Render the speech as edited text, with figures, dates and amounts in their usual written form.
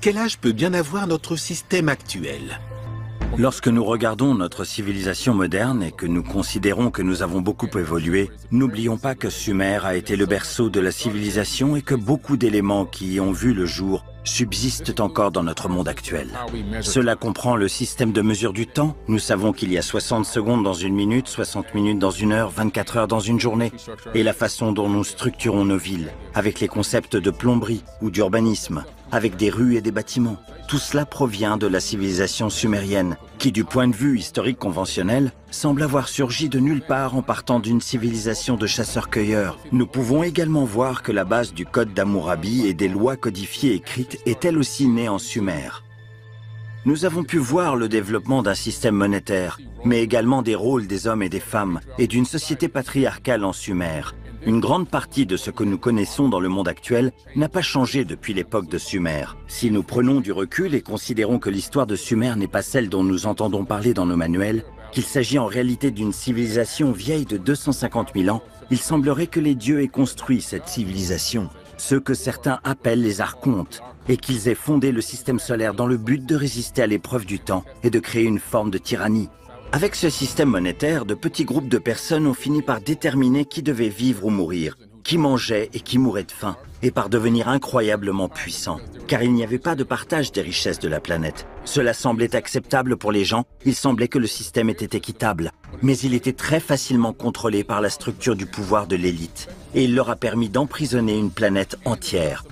quel âge peut bien avoir notre système actuel? Lorsque nous regardons notre civilisation moderne et que nous considérons que nous avons beaucoup évolué, n'oublions pas que Sumer a été le berceau de la civilisation et que beaucoup d'éléments qui y ont vu le jour subsistent encore dans notre monde actuel. Cela comprend le système de mesure du temps. Nous savons qu'il y a 60 secondes dans une minute, 60 minutes dans une heure, 24 heures dans une journée. Et la façon dont nous structurons nos villes, avec les concepts de plomberie ou d'urbanisme, avec des rues et des bâtiments. Tout cela provient de la civilisation sumérienne, qui du point de vue historique conventionnel, semble avoir surgi de nulle part en partant d'une civilisation de chasseurs-cueilleurs. Nous pouvons également voir que la base du code d'Hammurabi et des lois codifiées écrites est elle aussi née en Sumer. Nous avons pu voir le développement d'un système monétaire, mais également des rôles des hommes et des femmes, et d'une société patriarcale en Sumer. Une grande partie de ce que nous connaissons dans le monde actuel n'a pas changé depuis l'époque de Sumer. Si nous prenons du recul et considérons que l'histoire de Sumer n'est pas celle dont nous entendons parler dans nos manuels, qu'il s'agit en réalité d'une civilisation vieille de 250 000 ans, il semblerait que les dieux aient construit cette civilisation, ceux que certains appellent les archontes, et qu'ils aient fondé le système solaire dans le but de résister à l'épreuve du temps et de créer une forme de tyrannie. Avec ce système monétaire, de petits groupes de personnes ont fini par déterminer qui devait vivre ou mourir, qui mangeait et qui mourait de faim, et par devenir incroyablement puissants. Car il n'y avait pas de partage des richesses de la planète. Cela semblait acceptable pour les gens, il semblait que le système était équitable. Mais il était très facilement contrôlé par la structure du pouvoir de l'élite. Et il leur a permis d'emprisonner une planète entière,